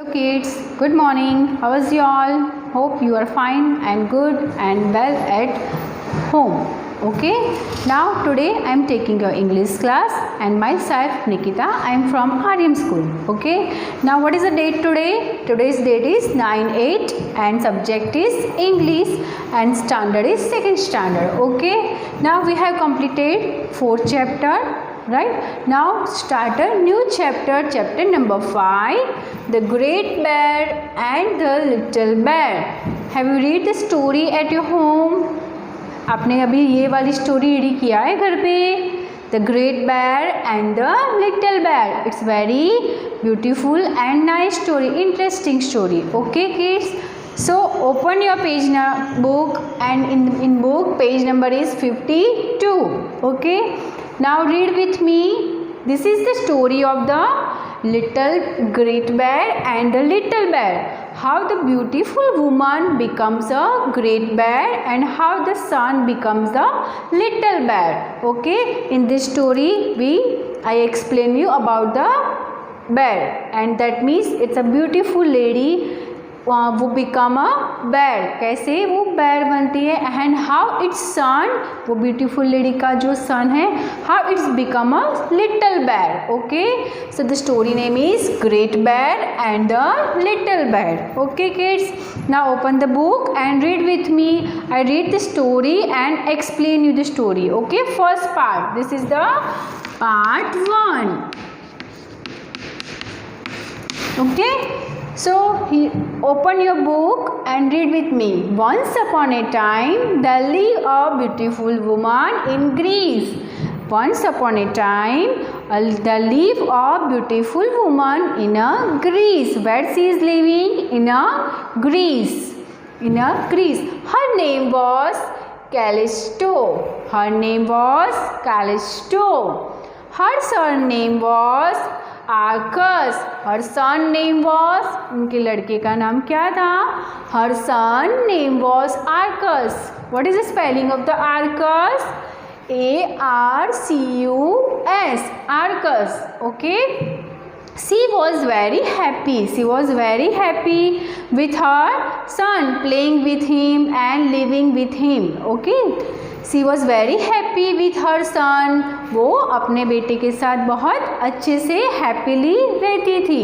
Hello kids, good morning. How is you all? Hope you are fine and good and well at home. Okay, now today I am taking your English class and myself Nikita. I am from Aryam school. Okay, now what is the date today? Today's date is 9/8 and subject is English and standard is 2nd standard. Okay, now we have completed 4th chapter. Right, now start a new chapter, chapter number 5, the great bear and the little bear. Have you read the story at your home? आपने अभी ये वाली story read किया है घर पे? The great bear and the little bear. It's very beautiful and nice story, interesting story. Okay kids, so open your page book and in book page number is 52. Okay, now read with me. This is the story of the little great bear and the little bear. How the beautiful woman becomes a great bear and how the son becomes the little bear. Okay, in this story I explain you about the bear, and that means it's a beautiful lady वो become a बेर, कैसे वो बेर बनती है, and how it's सन, वो beautiful lady का जो सन है, how it's become a little bear. Okay, so the story name is great bear and the little bear. Okay kids, now open the book and read with me. I read the story and explain you the story. Okay, first part, this is the part 1. Okay, so open your book and read with me. Once upon a time there lived a beautiful woman in Greece. Once upon a time there lived a beautiful woman in a Greece. Where she is living? In a Greece. In a Greece. Her name was Callisto. Her name was Callisto. Her surname was Arcas. Her son name was, उनके लड़के का नाम क्या था? Her son name was Arcas. What is the spelling of the Arcas? ARCUS, Arcas. Okay, she was very happy. She was very happy with her son, playing with him and living with him. Okay, she was very happy with her son. वो अपने बेटे के साथ बहुत अच्छे से happily रहती थी.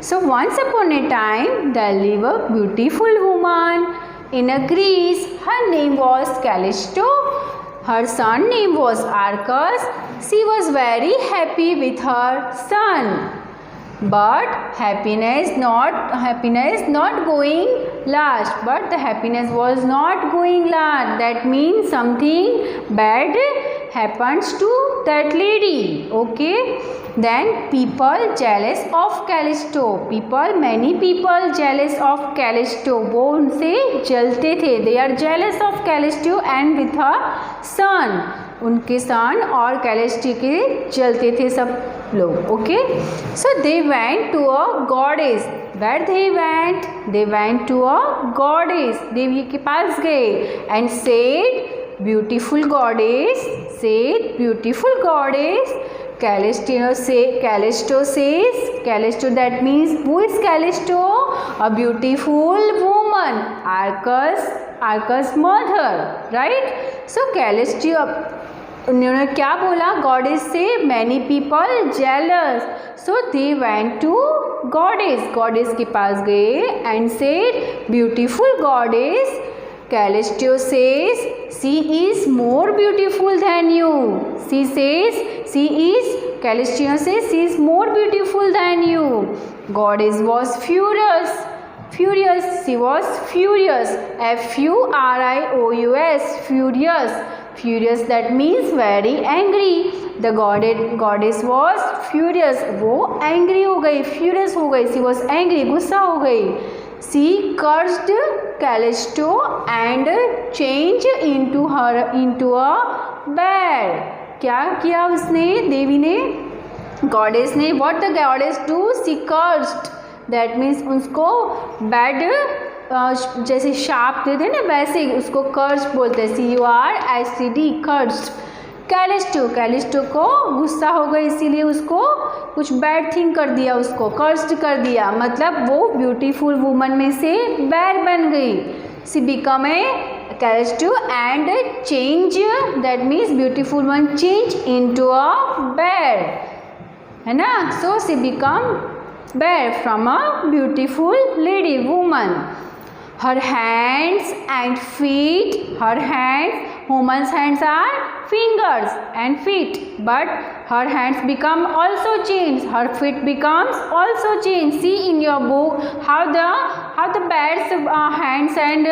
So once upon a time there lived a beautiful woman in a Greece. Her name was Callisto. Her son name was Arcas. She was very happy with her son. But happiness not going last. But the happiness was not going last. That means something bad happens to that lady. Okay, then people jealous of Callisto. Many people jealous of Callisto. वो उनसे जलते थे. They are jealous of Callisto and with her son. उनके सन और Callisto के जलते थे सब लोग. Okay, so they went to a goddess. Where they went to a goddess. देवी के पास गए and said beautiful goddess, Callisto says, Callisto, that means who is Callisto? A beautiful woman, Arcas mother, right? So Callisto, उन्होंने क्या बोला? Goddess से many people jealous. So they went to goddess के पास गए and said beautiful goddess, Callisto says she is more beautiful than you. Callisto says she is more beautiful than you. Goddess was furious. She was furious. Furious. Furious, that means very angry. The goddess was furious. वो angry हो गई, furious हो गई. She was angry, गुस्सा हो गई. She cursed Callisto and changed into a bear. क्या किया उसने? देवी ने, गॉडेस ने. What the goddess do? She cursed. That means उसको bad जैसे शाप देते ना, वैसे उसको कर्स बोलते हैं. CURSED, cursed. कैलिस्टो को गुस्सा हो गया, इसीलिए उसको कुछ बैड थिंग कर दिया, उसको कर्स्ड कर दिया, मतलब वो ब्यूटीफुल वुमन में से बैड बन गई. She become a Callisto and change, that means beautiful one change into a bad, है ना. So she become bad from a beautiful lady woman. Her hands and feet, her hands, woman's hands are fingers and feet, but her hands become also changed, her feet becomes also changed. See in your book how the bat's hands and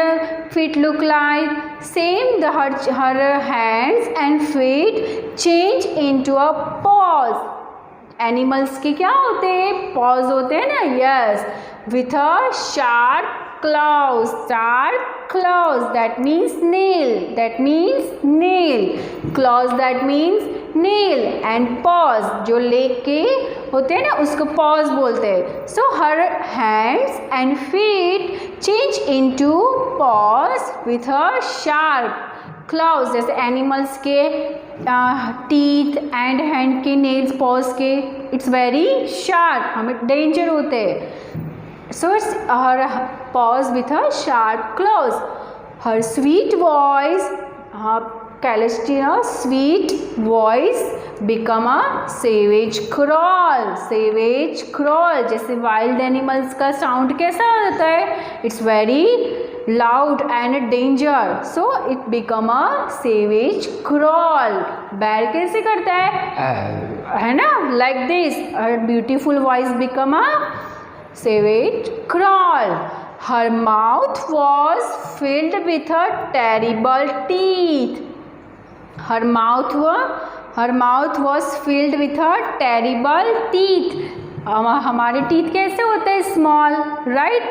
feet look like. Same, her hands and feet change into a paws. Animals के क्या होते हैं, paws होते हैं ना. Yes, with a sharp claws, that means nail, claws that means nail, and paws जो leg के होते हैं ना उसको paws बोलते हैं. So her hands and feet change into paws with her sharp claws. जैसे एनिमल्स के टीथ एंड हैंड के नेल्स, पॉज के, इट्स वेरी शार्प, हमें डेंजर होते हैं. So it's her paws with her sharp claws. Her sweet voice, Calistina's sweet voice become a savage crawl. जैसे wild animals का sound कैसा होता है, it's very loud and danger. So it become a savage crawl. Bear कैसे करता है ना, like this. Her beautiful voice become a savage crawl. Her mouth was filled with her terrible teeth. Her mouth was filled with her terrible teeth. हमारे teeth कैसे होते हैं, small, right?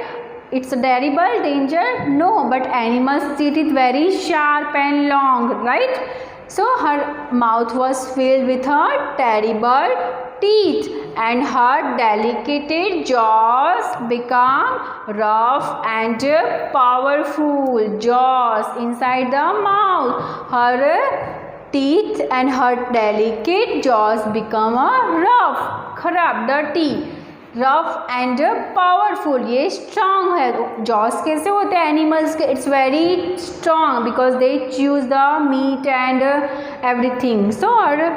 It's a terrible danger, no, but animals' teeth is very sharp and long, right? So her mouth was filled with her terrible teeth, and her delicate jaws become rough and powerful. Jaws inside the mouth, her teeth and her delicate jaws become rough, खराब, dirty, rough and powerful. ये strong है. jaws कैसे होते हैं animals के, it's very strong because they chew the meat and everything. So her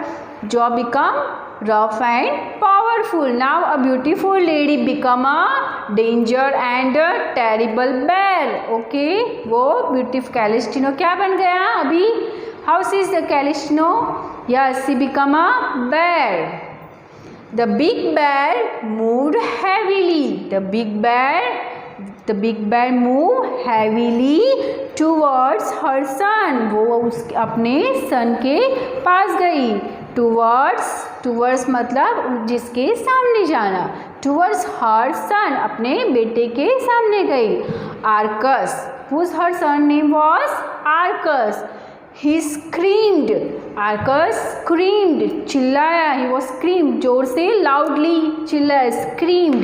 jaw become rough and powerful. Now a beautiful lady become a danger and a terrible bear. Okay, वो beautiful Calistino क्या बन गया अभी, how is the Calistino? Yes, she become a bear. The big bear moved heavily. The big bear moved heavily towards her son. वो उसके अपने son के पास गई. towards मतलब जिसके सामने जाना. towards her son, अपने बेटे के सामने गई. Arcus, whose her son name was Arcus. He screamed. Arcus screamed, चिल्लाया. He was screamed, जोर से, loudly चिल्लाया, screamed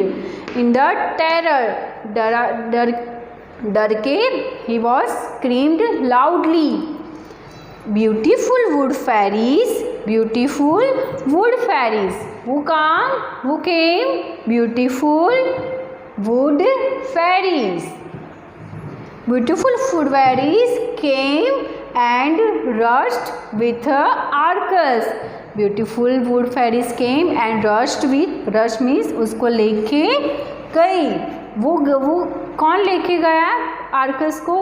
in the terror, डर के he was screamed loudly. Beautiful wood fairies. Who came? Beautiful wood fairies. Beautiful wood fairies came and rushed with Arcus. Beautiful wood fairies came and rushed with, rush means उसको लेके गई. वो कौन लेके गया Arcus को?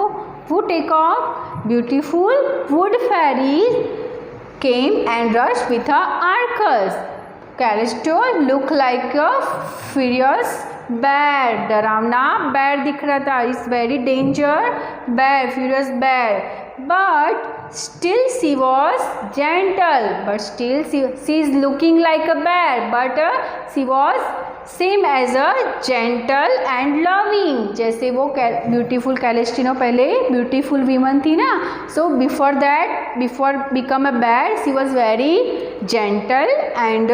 Who take off? Beautiful wood fairies came and rushed with Arcus. Callisto looked like a furious bear. डरावना bear दिख रहा था. It's very danger bear, furious bear. But still she was gentle. But still she is looking like a bear. But she was same as a gentle and loving. जैसे वो beautiful Calistino पहले beautiful woman थी ना. So before that, before become a bear, she was very gentle and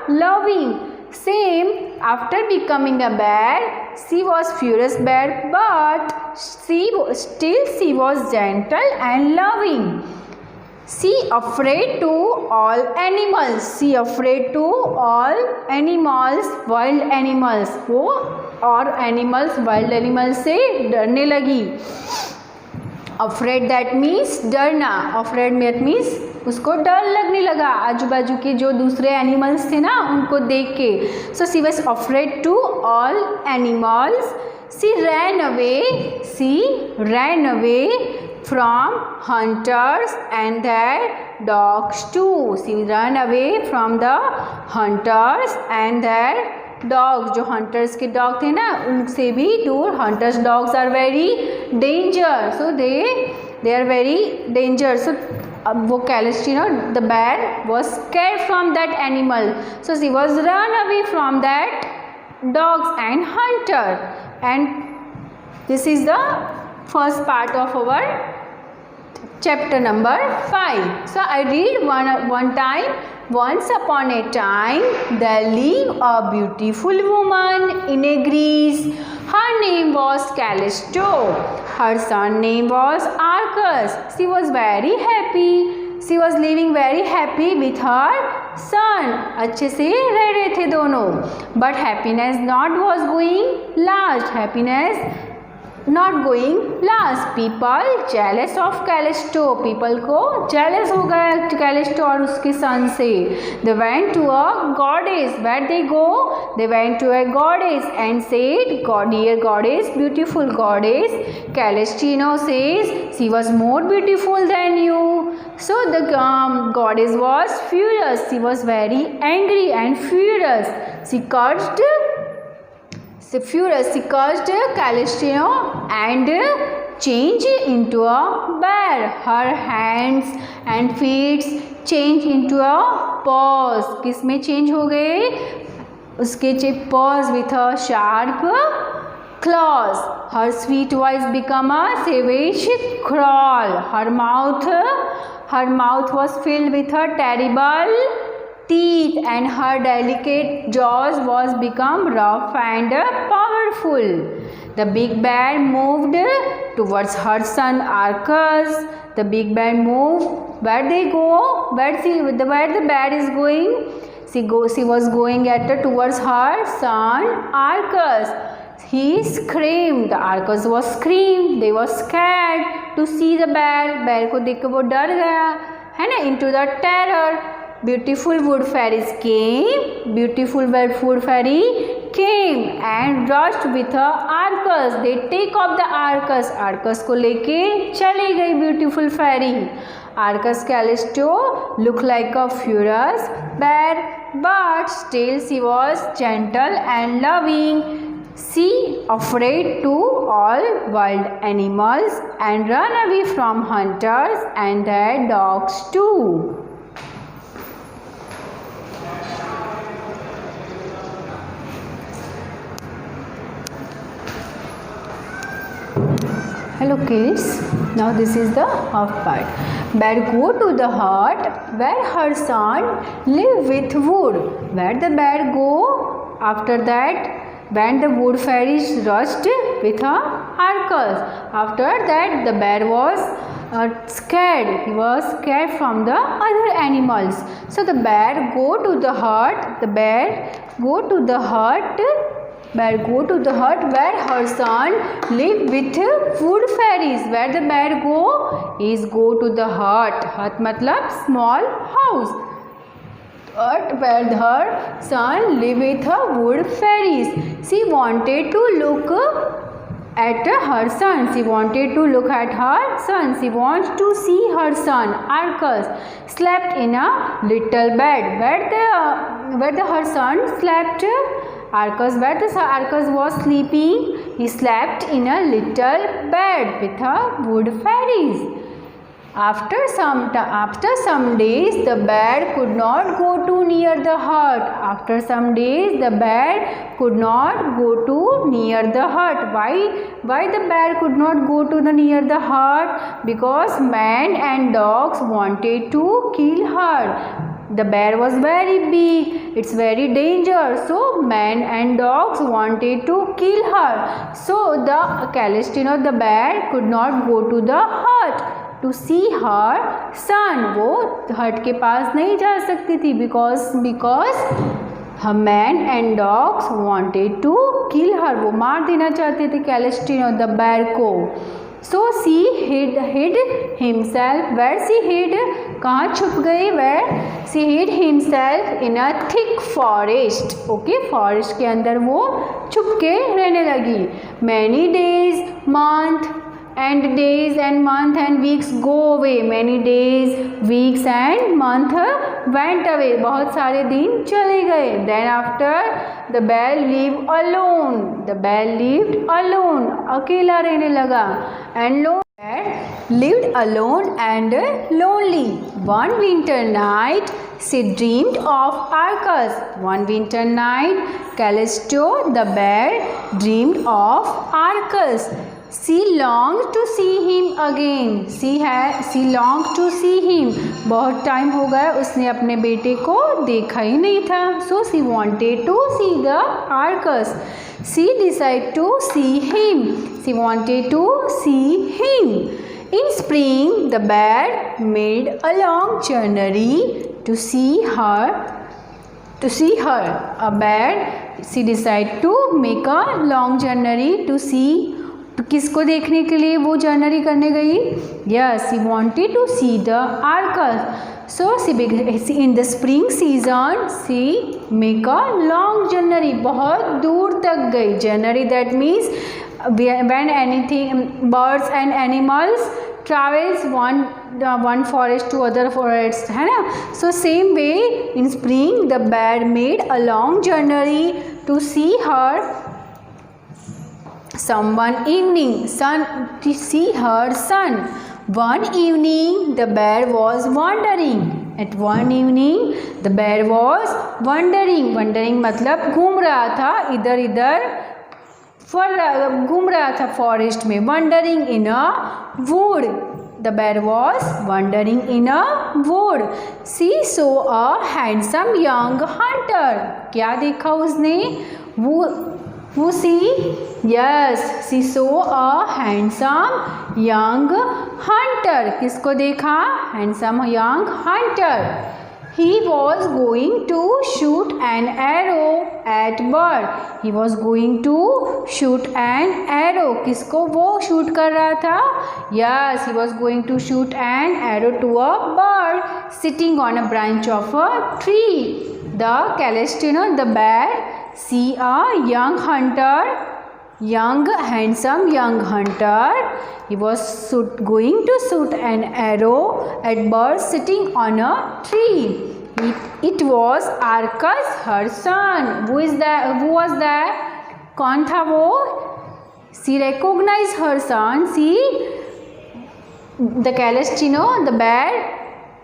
loving. Same after becoming a bear, she was furious bear, but she was gentle and loving. She afraid to all animals. She afraid to all animals, wild animals. वो और animals, wild animals से डरने लगी. Afraid that means डरना. Afraid means उसको डर लगने लगा आजू बाजू के जो दूसरे एनिमल्स थे ना उनको देख के. So she was afraid to all animals. She ran away. She ran away from hunters and their dogs too. She ran away from the hunters and their dogs. जो hunters के dog थे ना उनसे भी दूर. Hunters dogs are very danger. So they are very danger. So अब वो Celestina, the bear was scared from that animal. So she was run away from that dogs and hunter. And this is the first part of our chapter number 5. So I read one time. Once upon a time there lived a beautiful woman in a Greece. Her name was Callisto. Her son name was Arcas. She was very happy. She was living very happy with her son. अच्छे से रह रहे थे दोनों. But happiness not was going last. Happiness not going last. People jealous of Callisto. People को jealous हो गया Callisto और उसके son से. They went to a goddess. Where they go? They went to a goddess and said, God, dear goddess, beautiful goddess, Callisto says she was more beautiful than you. So the goddess was furious. She was very angry and furious. She cursed Callisto and changed into a bear. Her hands and feet changed into a paws. किस में change हो गए? उसके paws with a sharp claws. Her sweet voice became a savage crawl. Her mouth was filled with a terrible teeth and her delicate jaws was become rough and powerful. The big bear moved towards her son Arcas. The big bear moved. Where they go? Where the bear is going? She was going towards her son Arcas. He screamed. Arcas was screamed. They were scared to see the bear. Bear को देख के वो डर गया है ना. Into the terror. Beautiful wood fairies came. Beautiful wood fairy came and rushed with her Arcas. They take off the Arcas. Arcas को लेके चली गई beautiful fairy. Arcas Callisto looked like a furious bear, but still she was gentle and loving. She afraid to all wild animals and run away from hunters and their dogs too. Hello kids, now this is the half part. Bear go to the hut where her son live with wood. Where the bear go? After that, when the wood fairies rushed with her Arcas. After that, the bear was scared. He was scared from the other animals. So the bear go to the hut. The bear go to the hut. Bear go to the hut where her son live with wood fairies. Where the bear go? Is go to the hut. Hut matlab small house. Hut where her son live with her wood fairies. She wanted to look at her son. She wanted to look at her son. She wants to see her son Arcas slept in a little bed. Where her son slept. Arcas, where the Arcas was sleeping, he slept in a little bed with her wood fairies. After some days, the bear could not go too near the hut. After some days, the bear could not go too near the hut. Why the bear could not go to near the hut? Because men and dogs wanted to kill her. The bear was very big. It's very dangerous. So men and dogs wanted to kill her. So the Callisto, the bear, could not go to the hut. to see her son. वो hut के पास नहीं जा सकती थी because her man and dogs wanted to kill her. वो मार देना चाहते थे कैलेस्टिनो the bear को. So she hid himself. Where she hid? कहाँ छुप गई? Where she hid himself in a thick forest. Okay, forest के अंदर वो छुप के रहने लगी. Many days, month and weeks go away. Many days, weeks and month went away. बहुत सारे दिन चले गए. Then after the bear lived alone. The bear lived alone. अकेला रहने लगा. And bear lived alone and lonely. One winter night she dreamed of Arcas. One winter night Callisto the bear dreamed of Arcas. She longed to see him again. She longed to see him. बहुत time हो गया उसने अपने बेटे को देखा ही नहीं था. So she wanted to see the Arcas. She decided to see him. She wanted to see him. In spring, the bear made a long journey to see her. A bear, she decided to make a long journey to see. तो किसको देखने के लिए वो जर्नरी करने गई? Yes, she wanted to see the Arcas. So in the spring season she make a long journey. बहुत दूर तक गई. Journey that means when anything, birds and animals travels one forest to other forest, है ना? So same way in spring the bear made a long journey to see her one evening, to see her son. One evening the bear was wandering. At one evening the bear was wandering. Wandering मतलब घूम रहा था इधर इधर घूम रहा था forest में. Wandering in a wood. The bear was wandering in a wood. She saw a handsome young hunter. क्या देखा उसने? Who see? Yes, she saw a handsome young hunter. किसको देखा? Handsome young hunter. He was going to shoot an arrow at bird. He was going to shoot an arrow. किसको वो shoot कर रहा था? Yes, he was going to shoot an arrow to a bird sitting on a branch of a tree. The Callisto, the bear, see a young hunter, handsome young hunter. He was going to shoot an arrow at bird sitting on a tree. It was Arcas, her son. Who was that? कौन था वो? She recognized her son. The Callisto, the bear,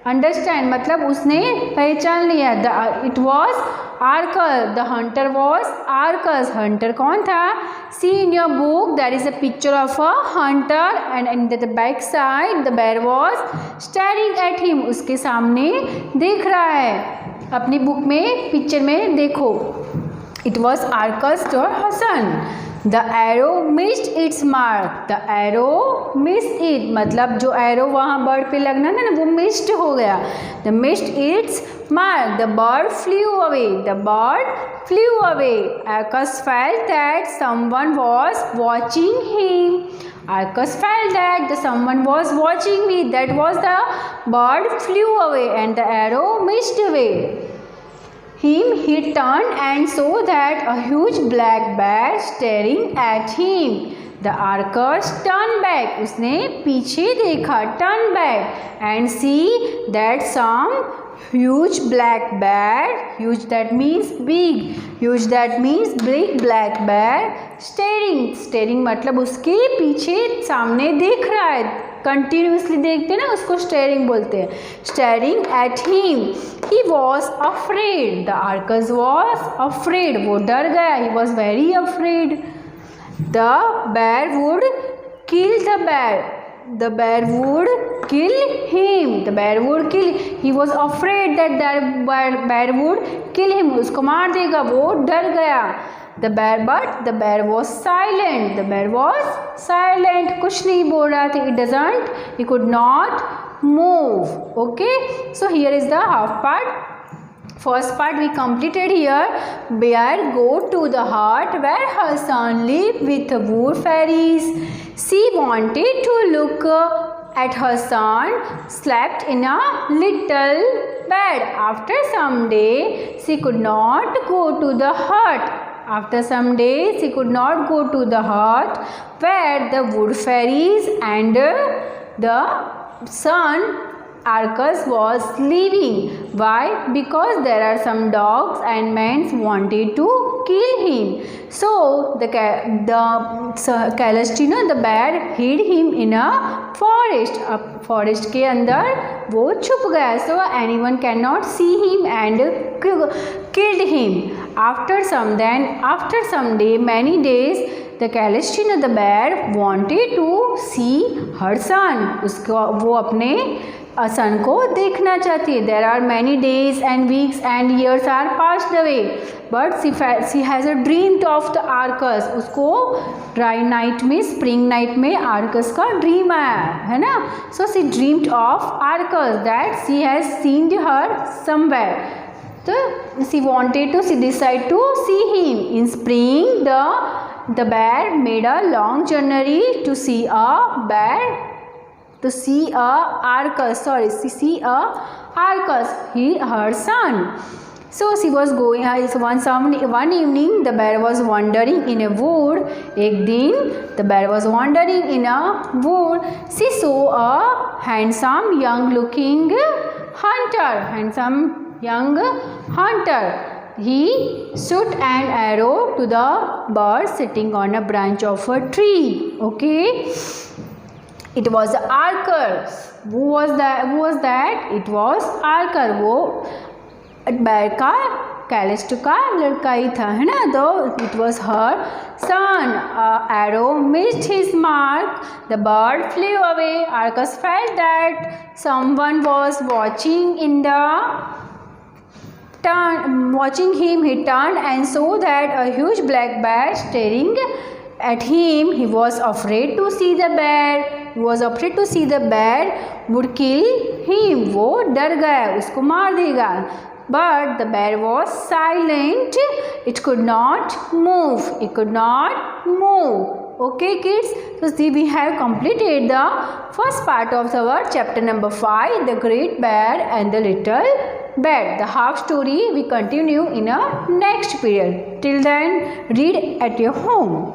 understand मतलब उसने पहचान लिया. It was Arcas. The hunter was Arcas. Hunter कौन था? See in your book there is a picture of a hunter and in the back side the bear was staring at him. उसके सामने देख रहा है. अपनी बुक में picture में देखो. It was Arcas her son. The arrow missed its mark. The arrow missed it. मतलब जो arrow वहाँ bird पे लगना था ना वो missed हो गया. The missed its mark. The bird flew away. The bird flew away. Arcas felt that someone was watching him. Arcas felt that someone was watching me. That was the bird flew away and the arrow missed away. He turned and saw that a huge black bear staring at him. The Arcas turned back. उसने पीछे देखा. Turn back and see that some huge black bear. Huge that means big. Huge that means big black bear. Staring मतलब उसके पीछे सामने देख रहा है. कंटिन्यूसली देखते ना उसको स्टेयरिंग बोलते हैं. Staring at him. He was afraid. The Arcus was afraid. वो डर गया. He was very afraid. The बेर वुड किल द बेर. द बेर वुड किल हिम. द बेर would kill. He was afraid that the बेर वुड किल हिम. उसको मार देगा. वो डर गया. The bear was silent. The bear was silent. कुछ नहीं बोल रहा था. He could not move. Okay. So here is the half part. First part we completed here. Bear go to the hut where her son lived with wood fairies. She wanted to look at her son slept in a little bed. After some day she could not go to the hut. After some days she could not go to the hut where the wood fairies and the son Arcas was living. Why? Because there are some dogs and men wanted to kill him. So the Celestina, the bear, hid him in a forest. Forest के अंदर वो छुप गया. So anyone cannot see him and killed him. After some day, many days, the Celestina, the bear, wanted to see her son. उसको वो अपने सन को देखना चाहती है. There are many days and weeks and years are passed away, but she has a dream of the Arcas. उसको dry night में, spring night में Arcas का dream आया है ना. So she dreamed of Arcas, that she has seen her somewhere. So she decided to see him. In spring, the bear made a long journey to see Arcas, her son. So she was going. One evening, the bear was wandering in a wood. एक दिन, the bear was wandering in a wood. She saw a handsome young hunter. He shot an arrow to the bird sitting on a branch of a tree. Okay. It was Arcas. Who was that? It was Arcas. वो bear का Callisto का लड़का ही था, है ना. तो it was her son. Arrow missed his mark. The bird flew away. Arcas felt that someone was watching him. He turned and saw that a huge black bear staring at him. He was afraid to see the bear. Would kill him. वो डर गया, उसको मार देगा. But the bear was silent. It could not move. Okay, kids. So see, we have completed the first part of our chapter number 5, the Great Bear and the Little Bear. The half story we continue in a next period. Till then, read at your home.